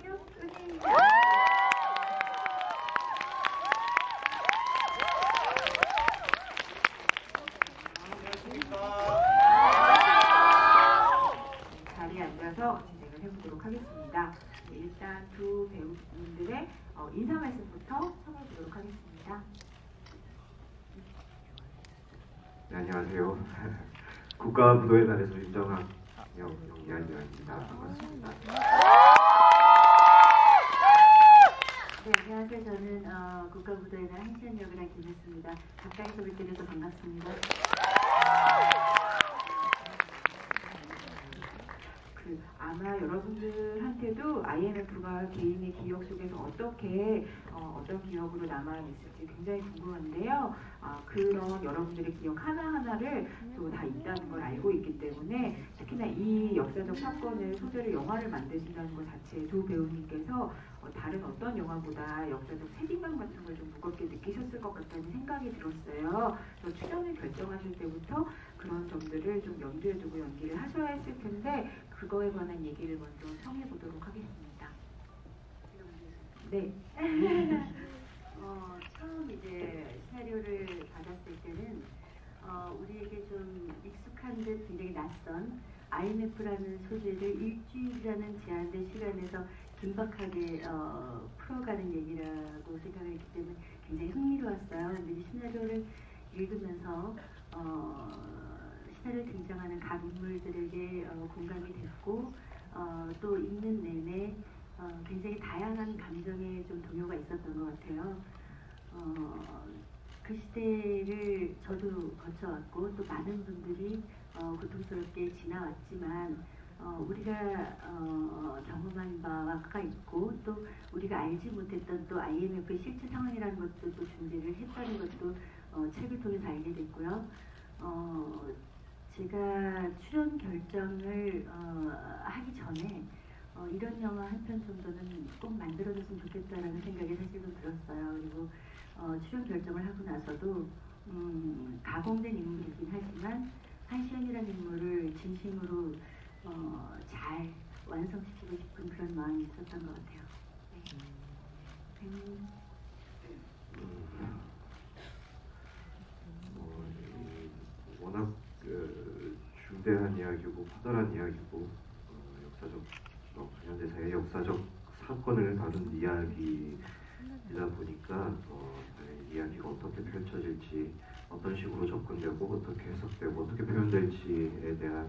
은혜입니다. 자리에 앉아서 진행을 해보도록 하겠습니다. 일단 두 배우분들의 인사 말씀부터 청해보도록 하겠습니다. 네, 안녕하세요. 국가부도의 날에서 윤정학 연기한 여인입니다. 반갑습니다. 네, 안녕하세요. 저는 국가부도의 날 한시연 역을 한 김혜수입니다. 가까이서 뵙게 돼서 반갑습니다. 아마 여러분들한테도 IMF가 개인의 기억 속에서 어떻게 어떤 기억으로 남아있을지 굉장히 궁금한데요. 그런 여러분들의 기억 하나하나를 또 다 있다는 걸 알고 있기 때문에 특히나 이 역사적 사건을 소재로 영화를 만드신다는 것 자체에 두 배우님께서 다른 어떤 영화보다 역사적 책임감 같은 걸 좀 무겁게 느끼셨을 것 같다는 생각이 들었어요. 그래서 출연을 결정하실 때부터 그런 점들을 좀 염두에 두고 연기를 하셔야 했을 텐데 그거에 관한 얘기를 먼저 청해보도록 하겠습니다. 네. 처음 이제 시나리오를 받았을 때는 우리에게 좀 익숙한 듯 굉장히 낯선 IMF라는 소재를 일주일이라는 제한된 시간에서 긴박하게 풀어가는 얘기라고 생각을 했기 때문에 굉장히 흥미로웠어요. 근데 이 시나리오를 읽으면서 시나리오에 등장하는 각 인물들에게 공감이 됐고 또 읽는 내내 굉장히 다양한 감정의 좀 동요가 있었던 것 같아요. 그 시대를 저도 거쳐왔고 또 많은 분들이 고통스럽게 지나왔지만 우리가 경험한 바가 있고 또 우리가 알지 못했던 또 IMF의 실제 상황이라는 것도 또 준비를 했다는 것도 책을 통해서 알게 됐고요. 제가 출연 결정을 하기 전에 이런 영화 한 편 정도는 꼭 만들어줬으면 좋겠다라는 생각이 사실은 들었어요. 그리고 출연 결정을 하고 나서도 가공된 인물이긴 하지만 한시연이라는 인물을 진심으로 잘 완성시키고 싶은 그런 마음이 있었던 것 같아요. 네. 워낙 중대한 이야기고 커다란 이야기고 역사적 현대사의 역사적 사건을 다룬 이야기이다 보니까 이야기가 어떻게 펼쳐질지 어떤 식으로 접근되고 어떻게 해석되고 어떻게 표현될지에 대한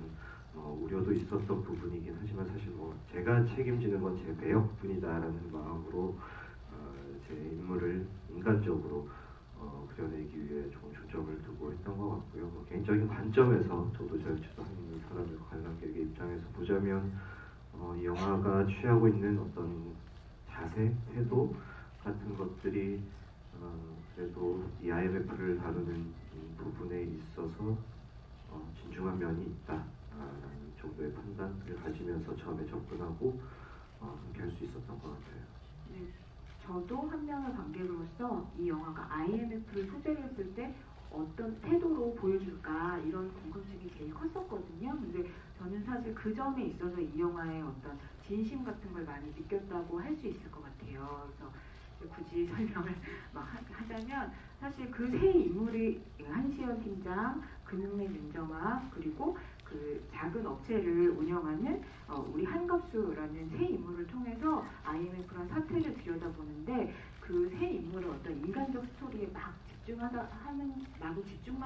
우려도 있었던 부분이긴 하지만 사실 제가 책임지는 건 제 배역뿐이다라는 마음으로 제 인물을 인간적으로 그려내기 위해 좀 초점을 두고 했던 것 같고요. 개인적인 관점에서 저도 저주도 하는 사람의 관람객의 입장에서 보자면 이 영화가 취하고 있는 어떤 자세, 태도 같은 것들이 그래도 이 IMF를 다루는 부분에 있어서 진중한 면이 있다라는 정도의 판단을 가지면서 처음에 접근하고 함께 할 수 있었던 것 같아요. 네, 저도 한 명의 관객으로서 이 영화가 IMF를 소재로 했을 때 어떤 태도로 보여줄까 이런 궁금증이 제일 컸었거든요. 근데 저는 사실 그 점에 있어서 이 영화의 어떤 진심 같은 걸 많이 느꼈다고 할 수 있을 것 같아요. 그래서 굳이 설명을 하자면 사실 그 세 인물이 한시연 팀장, 금융맨 윤정아 그리고 그 작은 업체를 운영하는 우리 한갑수라는 세 인물을 통해서 IMF란 사태를 들여다보는데 그 세 인물의 어떤 인간적 스토리에 막 집중만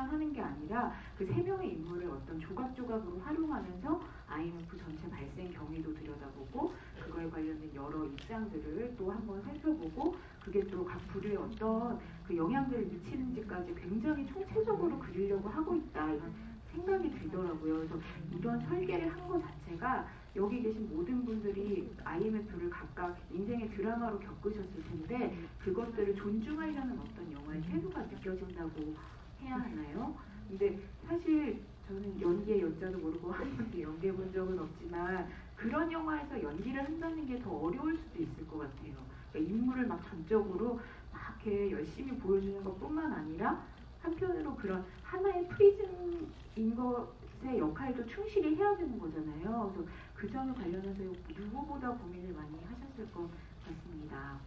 하는 게 아니라 그 세 명의 인물을 어떤 조각조각으로 활용하면서 IMF 전체 발생 경위도 들여다보고 그거에 관련된 여러 입장들을 또 한번 살펴보고 그게 또 각 부류에 어떤 그 영향들을 미치는지까지 굉장히 총체적으로 그리려고 하고 있다 이런 생각이 들더라고요. 그래서 이런 설계를 한 것 자체가 여기 계신 모든 분들이 IMF를 각각 인생의 드라마로 겪으셨을 텐데 그것들을 존중하려는 어떤 영화의 태도가 느껴진다고 해야 하나요? 근데 사실 저는 연기의 연자도 모르고 한 번도 연기해 본 적은 없지만 그런 영화에서 연기를 한다는 게 더 어려울 수도 있을 것 같아요. 그러니까 인물을 막 전적으로 막 이렇게 열심히 보여주는 것뿐만 아니라 한편으로 그런 하나의 프리즘인 것에 제 역할도 충실히 해야 되는 거잖아요. 그래서 그 점에 관련해서 누구보다 고민을 많이 하셨을 것 같습니다.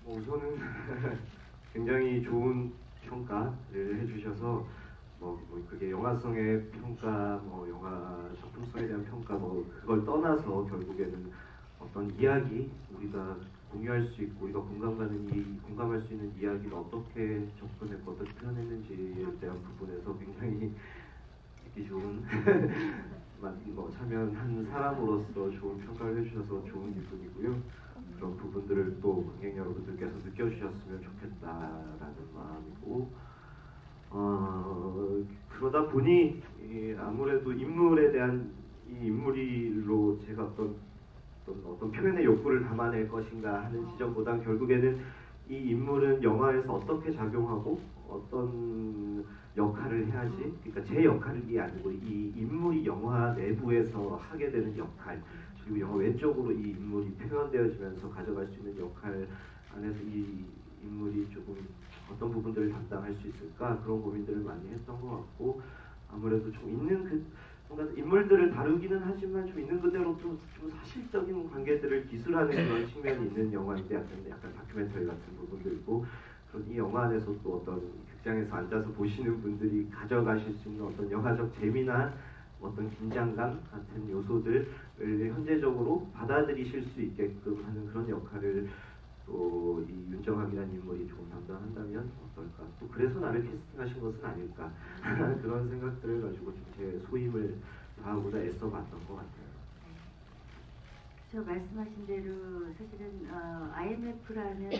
우선은 굉장히 좋은 평가를 해주셔서 그게 영화성의 평가, 영화 작품성에 대한 평가, 그걸 떠나서 결국에는 어떤 이야기, 우리가 공유할 수 있고 우리가 공감할 수 있는 이야기를 어떻게 접근했고 어떻게 표현했는지에 대한 부분에서 굉장히 듣기 좋은 참여한 사람으로서 좋은 평가를 해주셔서 좋은 기분이고요. 그런 부분들을 또 관객 여러분들께서 느껴주셨으면 좋겠다라는 마음이고, 그러다 보니 아무래도 인물에 대한 이 인물로 제가 어떤 표현의 욕구를 담아낼 것인가 하는 지점보단 결국에는 이 인물은 영화에서 어떻게 작용하고 어떤 역할을 해야지, 그러니까 제 역할이 아니고 이 인물이 영화 내부에서 하게 되는 역할, 그리고 영화 외적으로 이 인물이 표현되어지면서 가져갈 수 있는 역할 안에서 이 인물이 조금 어떤 부분들을 담당할 수 있을까, 그런 고민들을 많이 했던 것 같고, 아무래도 좀 있는 뭔가 인물들을 다루기는 하지만 좀 있는 그대로 좀 사실적인 관계들을 기술하는 그런 측면이 있는 영화인데, 약간 다큐멘터리 같은 부분들이고, 그런 이 영화 안에서 또 어떤 극장에서 앉아서 보시는 분들이 가져가실 수 있는 어떤 영화적 재미나 어떤 긴장감 같은 요소들을 현재적으로 받아들이실 수 있게끔 하는 그런 역할을 또 이 윤정학이라는 인물이 조금 담당한다면 어떨까. 또 그래서 나를 캐스팅하신 것은 아닐까 그런 생각들을 가지고 좀 제 소임을 다하고자 애써 봤던 것 같아요. 저 말씀하신 대로 사실은 IMF라는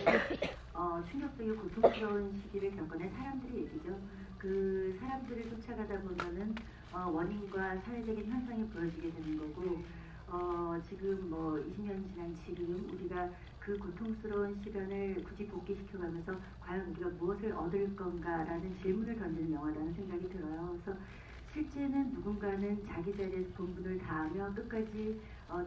충격적이고 고통스러운 시기를 겪어낸 사람들의 얘기죠. 그 사람들을 쫓아가다 보면은 원인과 사회적인 현상이 보여지게 되는 거고, 지금 20년 지난 지금 우리가 그 고통스러운 시간을 굳이 복귀시켜가면서 과연 우리가 무엇을 얻을 건가라는 질문을 던지는 영화라는 생각이 들어요. 그래서 실제는 누군가는 자기 자리에서 본분을 다하며 끝까지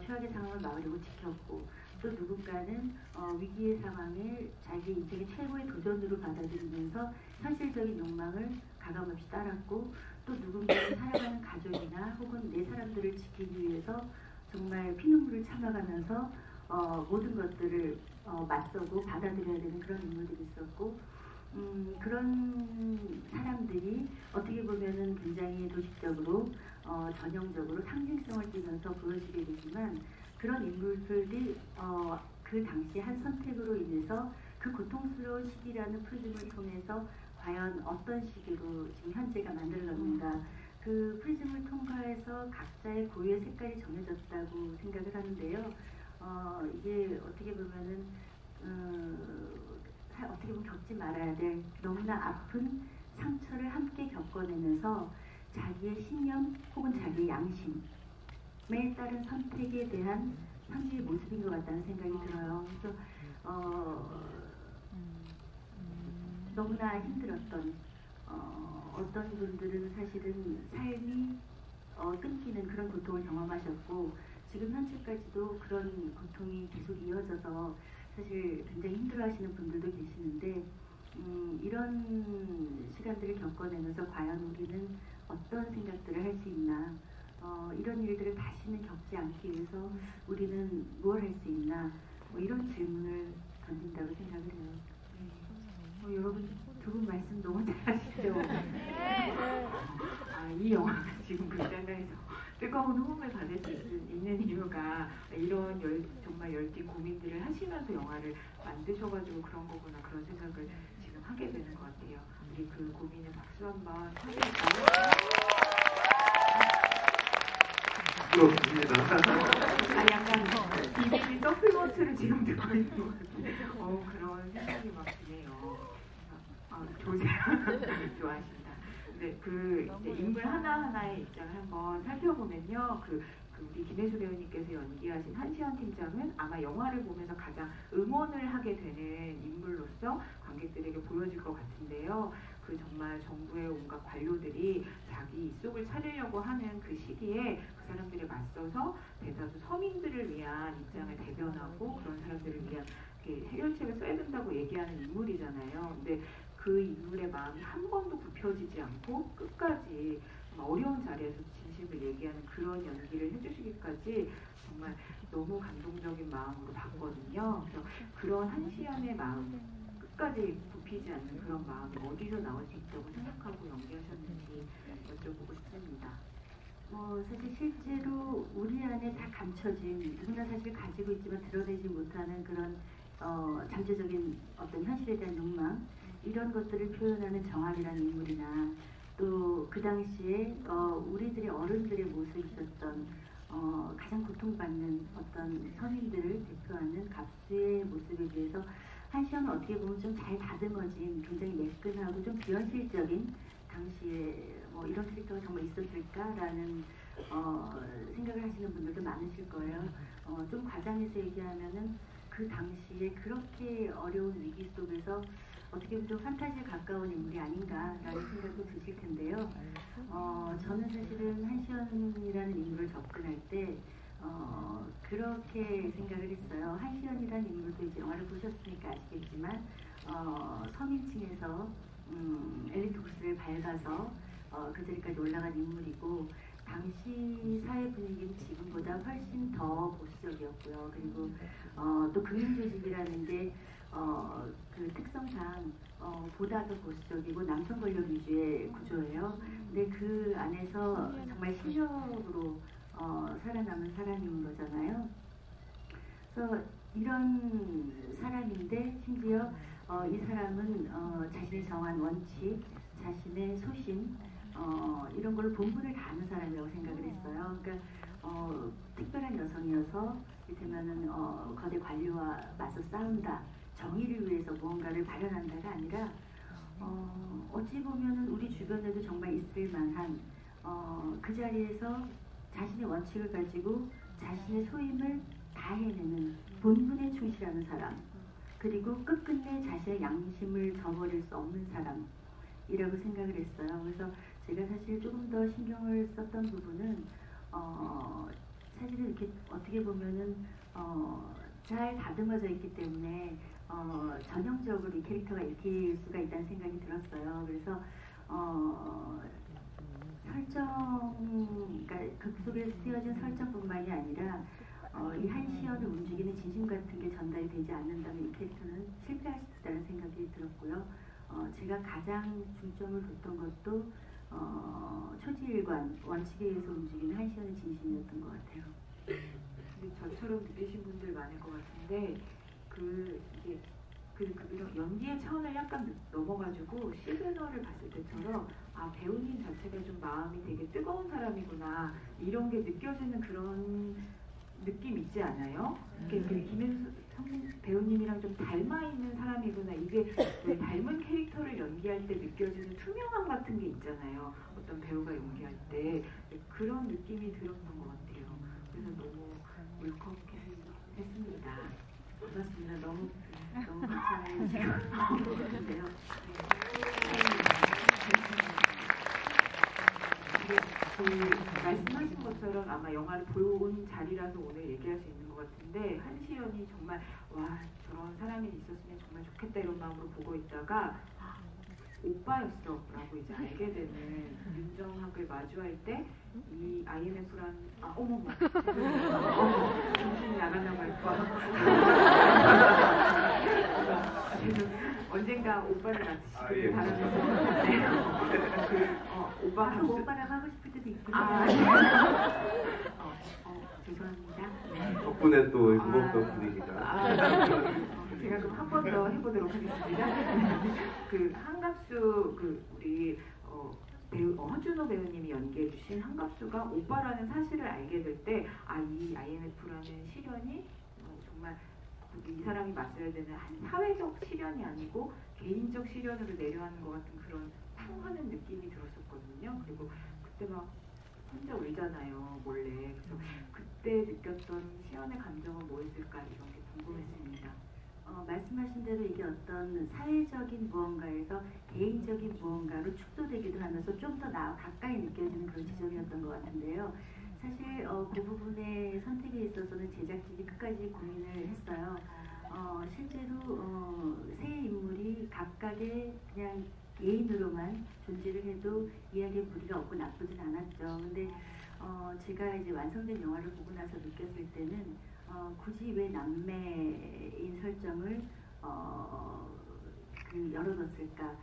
최악의 상황을 막으려고 지켰고, 또 누군가는 위기의 상황을 자기 인생의 최고의 도전으로 받아들이면서 현실적인 욕망을 가감없이 따랐고, 또 누군가는 살아가는 가족이나 혹은 내 사람들을 지키기 위해서 정말 피눈물을 참아가면서 모든 것들을 맞서고 받아들여야 되는 그런 인물들이 있었고, 그런 사람들이 어떻게 보면은 굉장히 도식적으로 전형적으로 상징성을 띠면서 보여지게 되지만, 그런 인물들이 그 당시 한 선택으로 인해서 그 고통스러운 시기라는 프리즘을 통해서 과연 어떤 시기로 지금 현재가 만들어졌는가, 그 프리즘을 통과해서 각자의 고유의 색깔이 정해졌다고 생각을 하는데요. 이게 어떻게 보면은 어떻게 보면 겪지 말아야 될 너무나 아픈 상처를 함께 겪어내면서 자기의 신념 혹은 자기의 양심에 따른 선택에 대한 상주의 모습인 것 같다는 생각이 들어요. 그래서 너무나 힘들었던 어떤 분들은 사실은 삶이 끊기는 그런 고통을 경험하셨고, 지금 현재까지도 그런 고통이 계속 이어져서 사실 굉장히 힘들어하시는 분들도 계시는데, 이런 시간들을 겪어내면서 과연 우리는 어떤 생각들을 할 수 있나, 이런 일들을 다시는 겪지 않기 위해서 우리는 뭘 할 수 있나, 이런 질문을 던진다고 생각을 해요. 여러분 두 분 말씀 너무 잘하시죠? 이 영화가 지금 극장에서 뜨거운 호응을 받을 수 있는 이유가 이런 정말 열띤 고민들을 하시면서 영화를 만드셔가지고 그런 거구나, 그런 생각을 지금 하게 되는 것 같아요. 우리 그 고민에 박수 한번 쳐드릴까요? 부럽습니다. 약간 비비비 서플먼트를 지금 듣고 있는 것 같아요. 그런 생각이 막 드네요. 좋으세요? 좋아하신다. 네, 이제 인물 하나하나의 입장을 한번 살펴보면요. 우리 김혜수 배우님께서 연기하신 한시현 팀장은 아마 영화를 보면서 가장 응원을 하게 되는 인물로서 관객들에게 보여질 것 같은데요. 정말 정부의 온갖 관료들이 자기 입속을 차리려고 하는 그 시기에 그 사람들에 맞서서 대다수 서민들을 위한 입장을 대변하고 그런 사람들을 위한 해결책을 써야 된다고 얘기하는 인물이잖아요. 근데 그 인물의 마음이 한 번도 굽혀지지 않고 끝까지 정말 어려운 자리에서 진심을 얘기하는 그런 연기를 해주시기까지 정말 너무 감동적인 마음으로 봤거든요. 그래서 그런 한시연의 마음, 끝까지 굽히지 않는 그런 마음이 어디서 나올 수 있다고 생각하고 연기하셨는지 여쭤보고 싶습니다. 사실 실제로 우리 안에 다 감춰진, 누구나 사실 가지고 있지만 드러내지 못하는 그런 잠재적인 어떤 현실에 대한 욕망, 이런 것들을 표현하는 정학이라는 인물이나 또 그 당시에 우리들의 어른들의 모습이셨던 가장 고통받는 어떤 서민들을 대표하는 갑수의 모습에 비해서 한시연은 어떻게 보면 좀 잘 다듬어진, 굉장히 매끈하고 좀 비현실적인, 당시에 이런 캐릭터가 정말 있었을까라는 생각을 하시는 분들도 많으실 거예요. 좀 과장해서 얘기하면은 그 당시에 그렇게 어려운 위기 속에서 어떻게 보면 좀 판타지에 가까운 인물이 아닌가라는 생각도 드실 텐데요. 저는 사실은 한시연이라는 인물을 접근할 때 그렇게 생각을 했어요. 한시연이라는 인물도 이제 영화를 보셨으니까 아시겠지만 서민층에서 엘리트 코스를 밟아서 그 자리까지 올라간 인물이고, 당시 사회 분위기는 지금보다 훨씬 더 보수적이었고요. 그리고 또 금융조직이라는 게 그 특성상 보다 더 보수적이고 남성 권력 위주의 구조예요. 근데 그 안에서 정말 실력으로 살아남은 사람인 거잖아요. 그래서 이런 사람인데 심지어 이 사람은 자신의 정한 원칙, 자신의 소신, 이런 걸 본분을 다하는 사람이라고 생각을 했어요. 그러니까 특별한 여성이어서 이를테면은 거대 관리와 맞서 싸운다, 정의를 위해서 무언가를 발현한다가 아니라 어찌 보면은 우리 주변에도 정말 있을 만한 그 자리에서 자신의 원칙을 가지고 자신의 소임을 다 해내는 본분에 충실하는 사람, 그리고 끝끝내 자신의 양심을 저버릴 수 없는 사람이라고 생각을 했어요. 그래서 제가 사실 조금 더 신경을 썼던 부분은 사실은 이렇게 어떻게 보면은 잘 다듬어져 있기 때문에 전형적으로 이 캐릭터가 읽힐 수가 있다는 생각이 들었어요. 그래서 그러니까 극 속에 쓰여진 설정뿐만이 아니라 이 한시연을 움직이는 진심 같은 게 전달이 되지 않는다면 이 캐릭터는 실패할 수 있다는 생각이 들었고요. 제가 가장 중점을 뒀던 것도 초지일관, 원칙에 의해서 움직이는 한시연의 진심이었던 것 같아요. 근데 저처럼 느끼신 분들 많을 것 같은데 이게 이런 연기의 차원을 약간 넘어가지고 시그널을 봤을 때처럼 배우님 자체가 좀 마음이 되게 뜨거운 사람이구나, 이런 게 느껴지는 그런 느낌 있지 않아요? 김현수 배우님이랑 좀 닮아 있는 사람이구나, 이게 왜 닮은 캐릭터를 연기할 때 느껴지는 투명함 같은 게 있잖아요. 어떤 배우가 연기할 때 그런 느낌이 들었던 것 같아요. 그래서 너무 울컥했습니다. 고맙습니다. 너무 감사해요. 지금 말씀하신 것처럼 아마 영화를 본 자리라서 오늘 얘기할 수 있는 것 같은데, 한시연이 정말 저런 사람이 있었으면 정말 좋겠다 이런 마음으로 보고 있다가 오빠였어 라고 이제 알게 되는 윤정학을 마주할 때 이 IMF라는 어머머 정신이 나가려고 할 뻔. 언젠가 오빠를 맡으시길 바라면서 오빠랑 하고 싶을 때도 있군요. 죄송합니다. 덕분에 또 무겁던 분위기가. 제가 그럼 한 번 더 해보도록 하겠습니다. 한갑수 우리 배우 허준호 배우님이 연기해주신 한갑수가 오빠라는 사실을 알게 될 때 이 IMF라는 시련이 정말 이 사람이 맞서야 되는 한 사회적 시련이 아니고 개인적 시련으로 내려가는 것 같은 그런 탕하는 느낌이 들었었거든요. 그리고 그때 막 혼자 울잖아요, 몰래. 그래서 그때 느꼈던 시연의 감정은 뭐였을까, 이런 게 궁금했습니다. 말씀하신 대로 이게 어떤 사회적인 무언가에서 개인적인 무언가로 축소되기도 하면서 좀 더 가까이 느껴지는 그런 지점이었던 것 같은데요. 사실 그 부분의 선택에 있어서는 제작진이 끝까지 고민을 했어요. 실제로 세 인물이 각각의 그냥 예인으로만 존재를 해도 이야기에 무리가 없고 나쁘진 않았죠. 근데 제가 이제 완성된 영화를 보고 나서 느꼈을 때는 굳이 왜 남매인 설정을 열어뒀을까?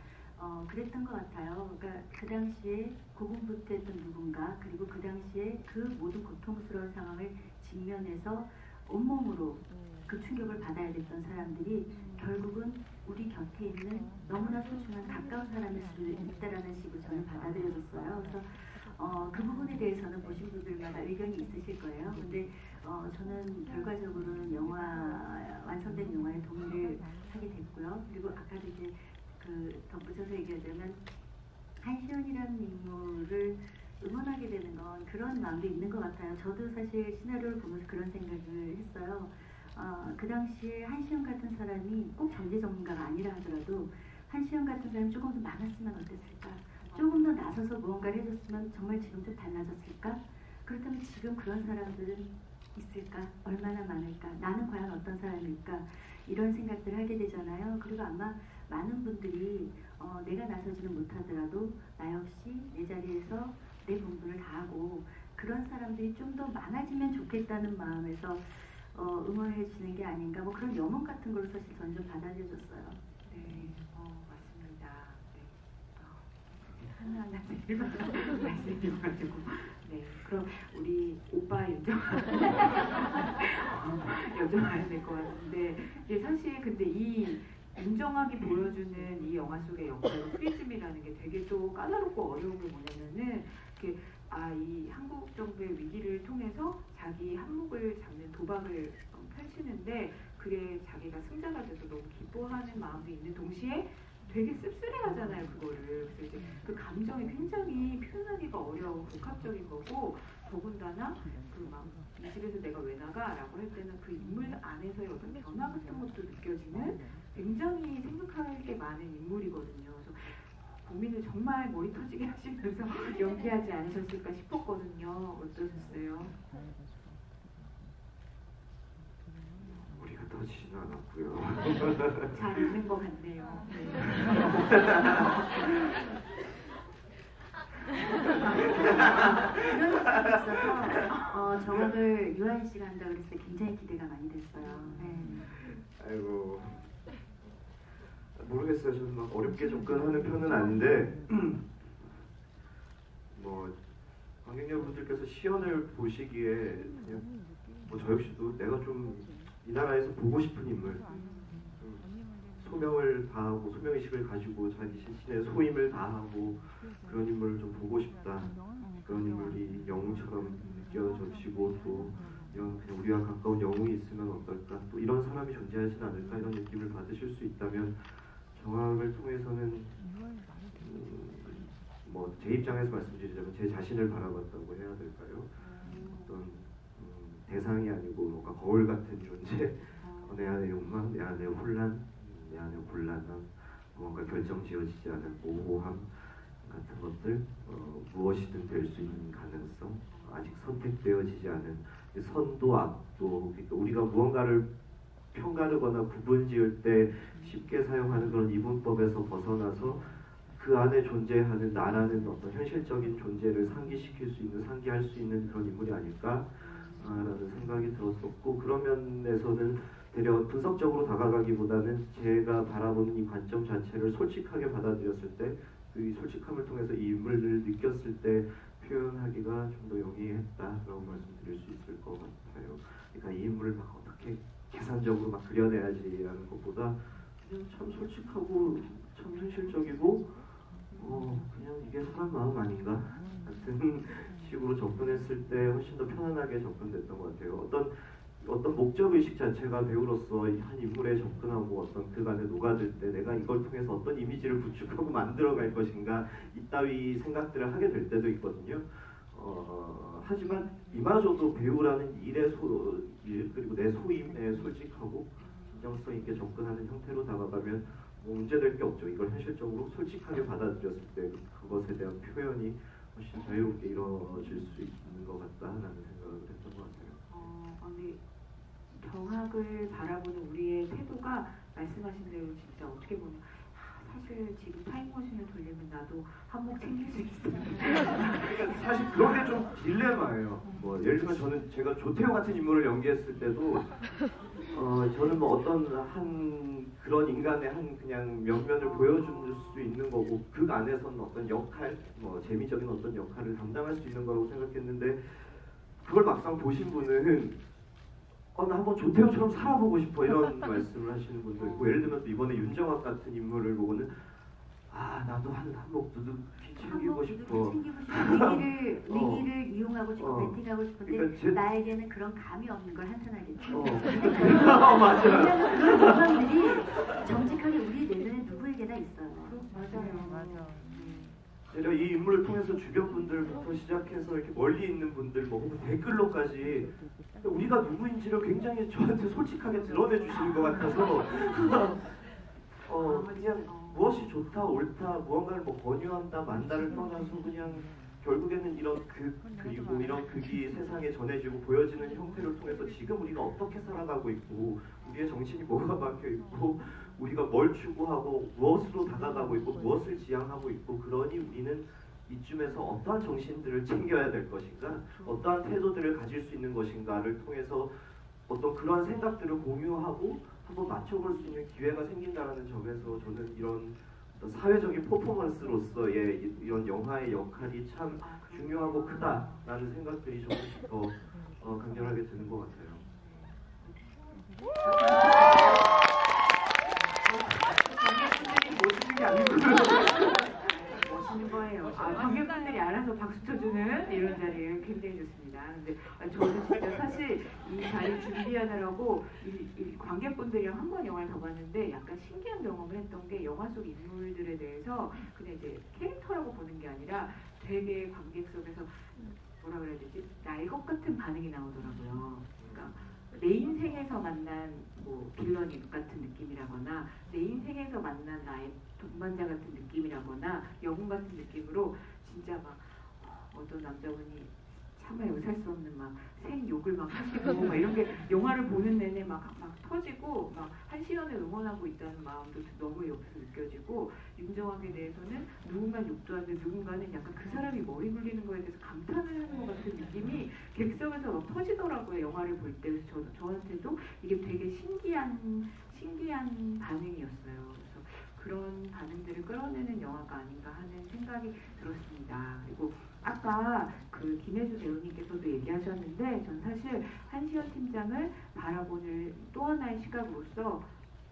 그랬던 것 같아요. 그러니까 그 당시에 고군분투했던 누군가, 그리고 그 당시에 그 모든 고통스러운 상황을 직면해서 온몸으로 그 충격을 받아야 됐던 사람들이 결국은 우리 곁에 있는 너무나 소중한 가까운 사람일 수도 있다라는 식으로 저는 받아들여졌어요. 그래서 그 부분에 대해서는 보신 분들마다 의견이 있으실 거예요. 근데 저는 결과적으로는 완성된 영화에 동의를 하게 됐고요. 그리고 아까도 이제 덧붙여서 얘기하자면 한시연이라는 인물을 응원하게 되는 건 그런 마음도 있는 것 같아요. 저도 사실 시나리오를 보면서 그런 생각을 했어요. 그 당시에 한시연 같은 사람이 꼭 경제 전문가가 아니라 하더라도 한시연 같은 사람이 조금 더 많았으면 어땠을까? 조금 더 나서서 무언가를 해줬으면 정말 지금 좀 달라졌을까? 그렇다면 지금 그런 사람들은 있을까? 얼마나 많을까? 나는 과연 어떤 사람일까? 이런 생각들을 하게 되잖아요. 그리고 아마 많은 분들이 내가 나서지는 못하더라도 나 역시 내 자리에서 내 본분을 다하고 그런 사람들이 좀 더 많아지면 좋겠다는 마음에서 응원해 주는 게 아닌가, 뭐 그런 염원 같은 걸로 사실 저는 좀 받아들여졌어요. 네, 맞습니다. 네. 하나하나 말씀드려가지고. 네, 그럼 우리 오빠 여쭤봐야 될 것 같은데, 네, 사실 근데 이 인정하게 보여주는 이 영화 속의 역사로 프리즘이라는 게 되게 또 까다롭고 어려운 게 뭐냐면은, 이 한국 정부의 위기를 통해서 자기 한몫을 잡는 도박을 펼치는데, 그게 자기가 승자가 돼서 너무 기뻐하는 마음도 있는 동시에 되게 씁쓸해하잖아요, 그거를. 그래서 이제 그 감정이 굉장히 표현하기가 어려운 복합적인 거고, 더군다나 이 집에서 내가 왜 나가라고 할 때는 그 인물 안에서의 어떤 변화 같은 것도 느껴지는 굉장히 생각할 게 많은 인물이거든요. 그래서 고민을 정말 머리 터지게 하시면서 연기하지 않으셨을까 싶었거든요. 어떠셨어요? 머리가 터지지는 않았고요. 잘 있는 것 같네요. 네. 이런 생각이 있어서 정확을 유아인 씨가 한다고 그랬을 때 굉장히 기대가 많이 됐어요. 네. 아이고, 모르겠어요. 저는 막 어렵게 접근하는 편은 아닌데 뭐 관객 여러분들께서 시연을 보시기에 그냥 저 역시도 내가 좀 이 나라에서 보고 싶은 인물, 소명을 다하고 소명의식을 가지고 자기 자신의 소임을 다하고 그런 인물을 좀 보고 싶다. 그런 인물이 영웅처럼 느껴져지고 또 이런 그냥 우리와 가까운 영웅이 있으면 어떨까, 또 이런 사람이 존재하진 않을까, 이런 느낌을 받으실 수 있다면 정학을 통해서는 뭐 제 입장에서 말씀드리자면 제 자신을 바라봤다고 해야 될까요? 어떤 대상이 아니고 뭔가 거울 같은 존재, 내 안의 욕망, 내 안의 혼란, 내 안의 곤란함, 뭔가 결정지어지지 않은 모호함 같은 것들, 무엇이든 될 수 있는 가능성, 아직 선택되어지지 않은 선도 악도, 그러니까 우리가 무언가를 평가하거나 구분지을 때 쉽게 사용하는 그런 이분법에서 벗어나서 그 안에 존재하는 나라는 어떤 현실적인 존재를 상기시킬 수 있는, 상기할 수 있는 그런 인물이 아닐까라는 생각이 들었었고, 그런 면에서는 되려 분석적으로 다가가기보다는 제가 바라보는 이 관점 자체를 솔직하게 받아들였을 때, 그 솔직함을 통해서 이 인물을 느꼈을 때 표현하기가 좀 더 용이했다라고 말씀드릴 수 있을 것 같아요. 그러니까 이 인물을 막 어떻게 계산적으로 막 그려내야지라는 것보다 그냥 참 솔직하고 참 현실적이고 그냥 이게 사람 마음 아닌가 같은 식으로 접근했을 때 훨씬 더 편안하게 접근됐던 것 같아요. 어떤 목적의식 자체가 배우로서 한 인물에 접근하고 어떤 그 안에 녹아들 때 내가 이걸 통해서 어떤 이미지를 구축하고 만들어갈 것인가, 이따위 생각들을 하게 될 때도 있거든요. 하지만 이마저도 배우라는 일, 그리고 내 소임에 솔직하고 진정성 있게 접근하는 형태로 다가가면 뭐 문제될 게 없죠. 이걸 현실적으로 솔직하게 받아들였을 때 그것에 대한 표현이 훨씬 자유롭게 이루어질 수 있는 것 같다라는 생각을 했던 것 같아요. 아니, 경학을 바라보는 우리의 태도가 말씀하신 대로 진짜 어떻게 보면 사실 지금 타임머신을 돌리면 나도 한몫 챙길 수 있어요. 그러니까 사실 그런 게 좀 딜레마예요. 뭐 예를 들면 저는 제가 조태호 같은 인물을 연기했을 때도 저는 뭐 어떤 한 그런 인간의 한 그냥 면면을 보여줄 수 있는 거고 그 안에서는 어떤 역할, 뭐 재미적인 어떤 역할을 담당할 수 있는 거라고 생각했는데 그걸 막상 보신 분은 나 한번 조태호처럼 살아보고 싶어 이런 말씀을 하시는 분도 있고 예를 들면 또 이번에 윤정학 같은 인물을 보고는 나도 한몫 두둑히 챙기고 싶어. 위기를 이용하고 싶고 배팅하고 싶은데 그러니까 나에게는 그런 감이 없는 걸 한탄하겠죠. 맞아요. 왜냐면 그런 영감들이 정직하게 우리 내면에 누구에게나 있어요. 맞아요. 제가 이 인물을 통해서 주변 분들부터 시작해서 이렇게 멀리 있는 분들, 뭐 혹은 댓글로까지 우리가 누구인지를 굉장히 저한테 솔직하게 드러내 주시는 것 같아서 그냥 무엇이 좋다, 옳다, 무언가를 뭐 권유한다, 만다를 떠나서 그냥 결국에는 이런 그리고 이런 극이 세상에 전해지고 보여지는 형태를 통해서 지금 우리가 어떻게 살아가고 있고 우리의 정신이 뭐가 박혀 있고 우리가 뭘 추구하고 무엇으로 다가가고 있고 무엇을 지향하고 있고 그러니 우리는 이쯤에서 어떠한 정신들을 챙겨야 될 것인가 어떠한 태도들을 가질 수 있는 것인가를 통해서 어떤 그런 생각들을 공유하고 한번 맞춰볼 수 있는 기회가 생긴다는 점에서 저는 이런 어떤 사회적인 퍼포먼스로서의 이런 영화의 역할이 참 중요하고 크다라는 생각들이 조금씩 더 강렬하게 드는 것 같아요. 멋있는 게 아니고 멋있는 거예요. 관객분들이 알아서 박수 쳐주는 이런 자리에 굉장히 좋습니다. 근데 저는 진짜 사실 이 자리 준비하느라고 이 관객분들이랑 한 번 영화를 더 봤는데 약간 신기한 경험을 했던 게 영화 속 인물들에 대해서 그냥 이제 캐릭터라고 보는 게 아니라 되게 관객 속에서 뭐라 그래야 되지? 날 것 같은 반응이 나오더라고요. 그러니까 내 인생에서 만난 뭐 빌런 같은 느낌이라거나 내 인생에서 만난 나의 동반자 같은 느낌이라거나 영웅 같은 느낌으로 진짜 막 어떤 남자분이 참아요 살 수 없는 막 생욕을 막 하시고 막 이런 게 영화를 보는 내내 막 터지고 막 한시연을 응원하고 있다는 마음도 너무 옆에서 느껴지고 윤정학에 대해서는 누군가는 욕도 하는데 누군가는 약간 그 사람이 머리 굴리는 거에 대해서 감탄하는 것 같은 느낌이 객석에서 막 터지더라고요 영화를 볼 때. 그래서 저한테도 이게 되게 신기한 반응이었어요. 그래서 그런 반응들을 끌어내는 영화가 아닌가 하는 생각이 들었습니다. 그리고 아까 그 김혜수 배우님께서도 얘기하셨는데 전 사실 한시연 팀장을 바라보는 또 하나의 시각으로서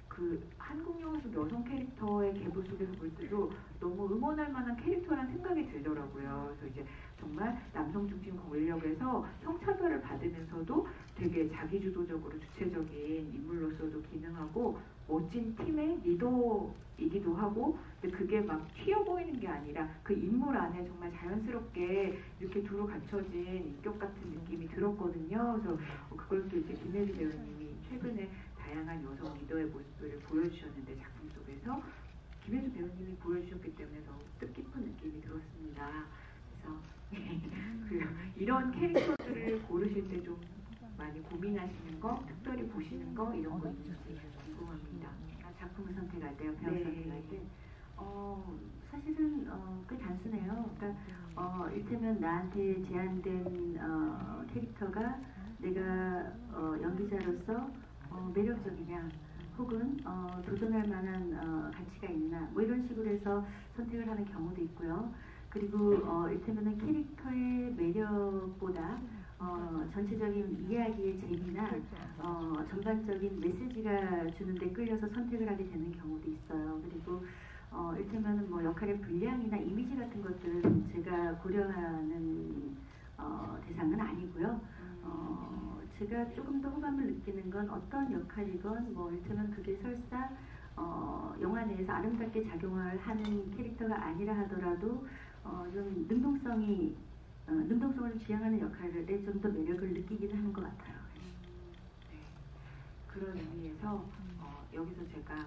그 한국 영화 속 여성 캐릭터의 계보 속에서 볼 때도 너무 응원할 만한 캐릭터라는 생각이 들더라고요. 그래서 이제 정말 남성 중심 권력에서 성차별을 받으면서도 되게 자기주도적으로 주체적인 인물로서도 기능하고 멋진 팀의 리더이기도 하고 근데 그게 막 튀어 보이는 게 아니라 그 인물 안에 정말 자연스럽게 이렇게 두루 갖춰진 인격 같은 느낌이 들었거든요. 그래서 그걸 또 이제 김혜수 배우님이 최근에 다양한 여성 리더의 모습을 보여주셨는데 작품 속에서 김혜수 배우님이 보여주셨기 때문에 더 뜻깊은 느낌이 들었습니다. 그래서 이런 캐릭터들을 고르실 때 좀 많이 고민하시는 거, 특별히 보시는 거 이런 거 있는지 궁금합니다. 작품을 선택할 때요, 배우 네. 선택할 때. 사실은 꽤 단순해요. 그러니까 일테면 나한테 제안된 캐릭터가 내가 연기자로서 매력적이냐 혹은 도전할 만한 가치가 있나 뭐 이런 식으로 해서 선택을 하는 경우도 있고요. 그리고 일테면은 캐릭터의 매력보다 전체적인 이야기의 재미나 전반적인 메시지가 주는데 끌려서 선택을 하게 되는 경우도 있어요. 그리고 일테면은 뭐 역할의 분량이나 이미지 같은 것들은 제가 고려하는 대상은 아니고요. 제가 조금 더 호감을 느끼는 건 어떤 역할이건 뭐 일테면 그게 설사 영화 내에서 아름답게 작용을 하는 캐릭터가 아니라 하더라도 좀 능동성을 지향하는 역할에 좀 더 매력을 느끼기는 하는 것 같아요. 네. 그런 의미에서 여기서 제가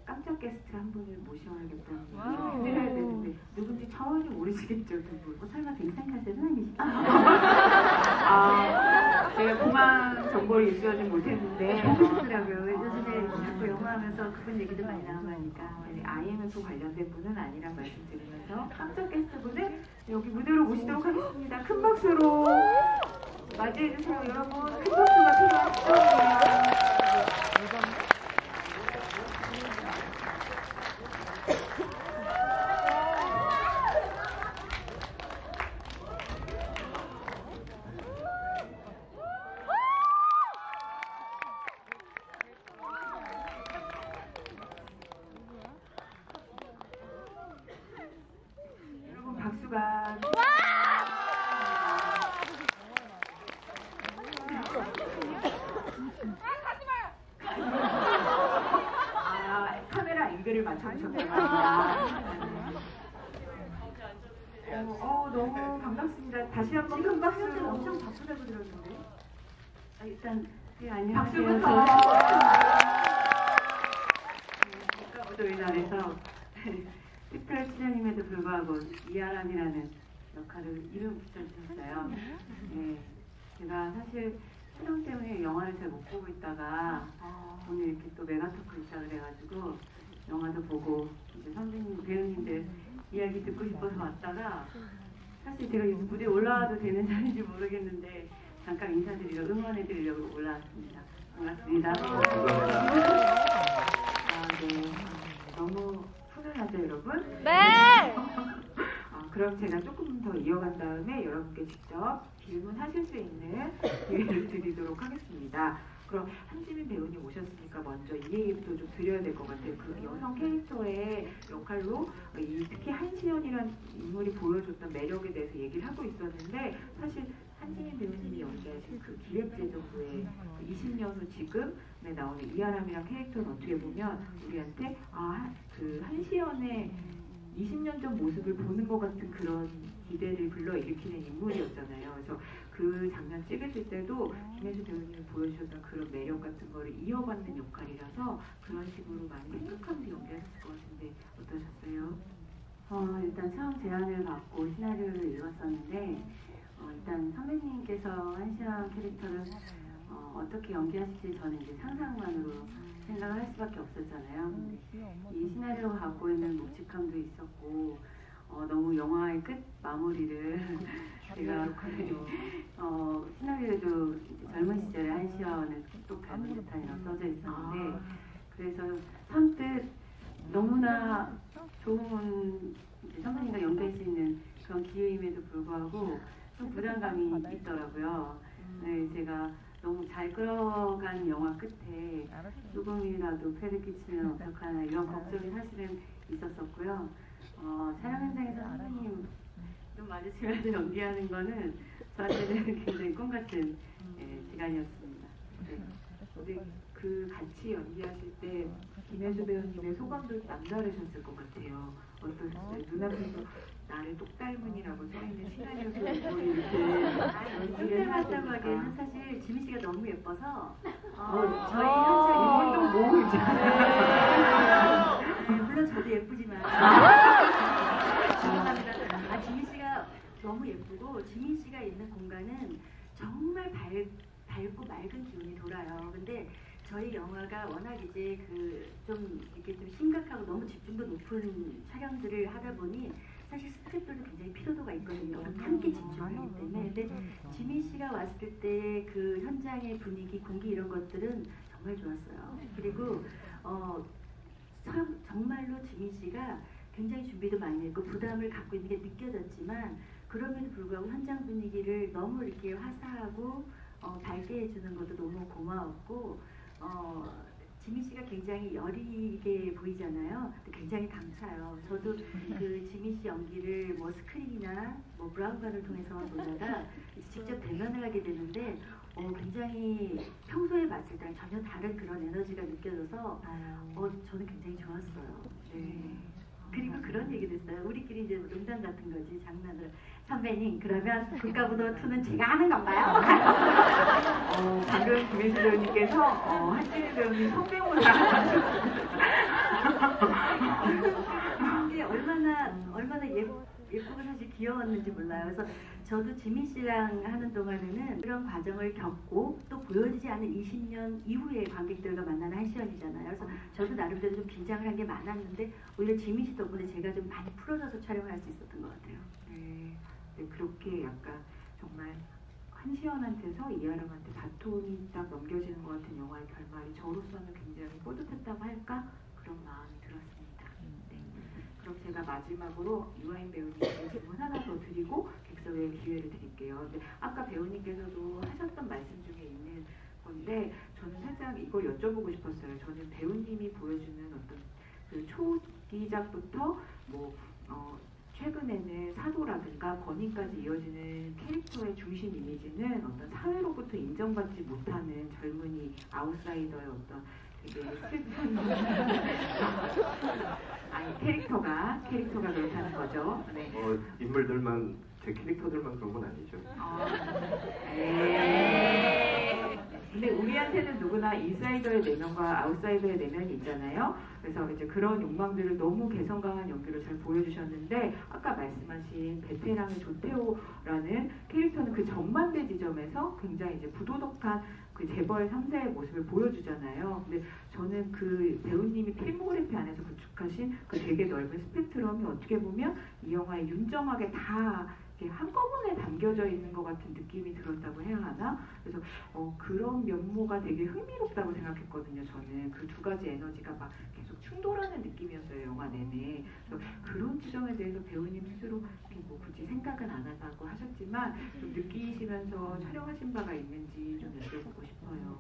깜짝 게스트 한 분을 모셔야겠다는 얘기를 해야 되는데 누군지 차원이 모르시겠죠, 두 분. 설마 뱅상 카세는 아니시죠? 제가 공항 정보를 입수하지 못했는데 그러더라고요. 요즘에 자꾸 그 영화 하면서 그분 얘기도 많이 나오니까. 네, IMF 관련된 분은 아니란 말씀드리면서 깜짝 게스트분을 여기 무대로 모시도록 하겠습니다. 큰 박수로 맞이해주세요. 여러분, 큰 박수가 필요하시죠? 여러분, 박수가 카메라 앵글을 맞춰주셨구나. 너무 반갑습니다. 다시 한번 큰 박수. 엄청 바쁘다고 들었는데. 일단 박수부터. 우리나라에서 특별 출연임에도 불구하고 이하람이라는 역할을 이름 붙여주셨어요. 네, 제가 사실 촬영 때문에 영화를 잘 못 보고 있다가 오늘 이렇게 또 메가토크 시작을 해가지고 영화도 보고 이제 선배님 배우님들 이야기 듣고 싶어서 왔다가 사실 제가 무대에 올라와도 되는 자리인지 모르겠는데 잠깐 인사드리러 응원해드리려고 올라왔습니다. 반갑습니다. 네. 너무 훈훈하죠, 여러분? 네! 그럼 제가 조금 더 이어간 다음에 여러분께 직접 질문하실 수 있는 기회를 드리도록 하겠습니다. 그럼 한지민 배우님 오셨으니까 먼저 이 얘기부터 좀 드려야 될 것 같아요. 그 여성 캐릭터의 역할로 특히 한시연이라는 인물이 보여줬던 매력에 대해서 얘기를 하고 있었는데 사실 한지민 배우님이 연기하신 그 기획재정부의 20년 후 지금에 나오는 이하람이란 캐릭터는 어떻게 보면 우리한테 그 한시연의 20년 전 모습을 보는 것 같은 그런 기대를 불러일으키는 인물이었잖아요. 그래서 그 장면 찍으실 때도 김혜수 배우님이 보여주셨던 그런 매력 같은 거를 이어받는 역할이라서 그런 식으로 많이 생각하면서 연기하셨을 것 같은데 어떠셨어요? 일단 처음 제안을 받고 시나리오를 읽었었는데 일단 선배님께서 한시연 캐릭터를 어떻게 연기하실지 저는 이제 상상만으로 생각을 할 수밖에 없었잖아요. 이 시나리오가 갖고 있는 묵직함도 있었고 너무 영화의 끝 마무리를 제가 시나리오에도 젊은 시절에 한시연을 또 닮은 듯한이라고 써져 있었는데 그래서 선뜻 너무나 좋은 선배님과 연기할 수 있는 그런 기회임에도 불구하고 좀 부담감이 있더라고요. 네, 제가 너무 잘 끌어간 영화 끝에 조금이라도 폐를 끼치면 어떡하나 이런 걱정이 사실은 있었었고요. 촬영 현장에서 선배님 좀 마주치면서 연기하는 거는 저한테는 굉장히 꿈같은 시간이었습니다. 네. 근데 그 같이 연기하실 때 김혜수 배우님의 소감도 남다르셨을 것 같아요. 어떠셨어요? 눈앞에서 나를 똑 닮은이라고 써있는 시나리오를 연기를 하자고 하기에는 사실 지민 씨가 너무 예뻐서 저희 현장에 이것도 모으고 있잖아요. 물론 저도 예쁘지만 죄송합니다. 지민 씨가 너무 예쁘고 지민 씨가 있는 공간은 정말 밝고 맑은 기운이 돌아요. 근데 저희 영화가 워낙 이제 좀 이렇게 좀 심각하고 너무 집중도 높은 촬영들을 하다 보니 사실 스태프들도 굉장히 피로도가 있거든요. 함께 집중하기 때문에. 근데 지민 씨가 왔을 때 그 현장의 분위기, 공기 이런 것들은 정말 좋았어요. 그리고 정말로 지민 씨가 굉장히 준비도 많이 했고 부담을 갖고 있는 게 느껴졌지만 그럼에도 불구하고 현장 분위기를 너무 이렇게 화사하고 밝게 해주는 것도 너무 고마웠고 지민 씨가 굉장히 여리게 보이잖아요. 굉장히 감사해요. 저도 그 지민 씨 연기를 뭐 스크린이나 뭐 브라운관을 통해서 보다가 직접 대면을 하게 되는데 굉장히 평소에 봤을 때랑 전혀 다른 그런 에너지가 느껴져서 저는 굉장히 좋았어요. 네. 그리고 그런 얘기도 했어요. 우리끼리 이제 농담 같은 거지, 장난을. 선배님, 그러면 국가부도 2는 제가 하는 건가요? 방금 김혜수 배우님께서 한지민 배우님 성대모사 이게 얼마나 예쁘고 사실 귀여웠는지 몰라요. 그래서 저도 지민 씨랑 하는 동안에는 그런 과정을 겪고 또 보여지지 않은 20년 이후의 관객들과 만나는 한 시간이잖아요. 그래서 저도 나름대로 좀 긴장을 한 게 많았는데 오히려 지민 씨 덕분에 제가 좀 많이 풀어져서 촬영할 수 있었던 것 같아요. 네, 네, 그렇게 약간 정말 한시연한테서 이하람한테 바톤이 딱 넘겨지는 것 같은 영화의 결말이 저로서는 굉장히 뿌듯했다고 할까? 그런 마음이 들었습니다. 네. 그럼 제가 마지막으로 유아인 배우님께 질문 하나 더 드리고 객석에 기회를 드릴게요. 근데 아까 배우님께서도 하셨던 말씀 중에 있는 건데 저는 살짝 이걸 여쭤보고 싶었어요. 저는 배우님이 보여주는 어떤 그 초기작부터 뭐 최근에는 사도라든가 권위까지 이어지는 캐릭터의 중심 이미지는 어떤 사회로부터 인정받지 못하는 젊은이 아웃사이더의 어떤 되게 슬픈 아니 캐릭터가 그렇다는 거죠. 네. 인물들만 제 캐릭터들만 그런 건 아니죠. 근데 우리한테는 누구나 인사이더의 내면과 아웃사이더의 내면이 있잖아요. 그래서 이제 그런 욕망들을 너무 개성 강한 연기로 잘 보여주셨는데 아까 말씀하신 베테랑의 조태호라는 캐릭터는 그 정반대 지점에서 굉장히 이제 부도덕한 그 재벌 3세의 모습을 보여주잖아요. 근데 저는 그 배우님이 필모그래피 안에서 구축하신 그 되게 넓은 스펙트럼이 어떻게 보면 이 영화에 윤정하게 다 이렇게 한꺼번에 담겨져 있는 것 같은 느낌이 들었다고 해야 하나? 그래서 그런 면모가 되게 흥미롭다고 생각했거든요. 저는 그 두 가지 에너지가 막 계속 충돌하는 느낌이었어요. 영화 내내. 그래서 그런 지점에 대해서 배우님 스스로 뭐 굳이 생각은 안 하다고 하셨지만 좀 느끼시면서 촬영하신 바가 있는지 좀 여쭤보고 싶어요.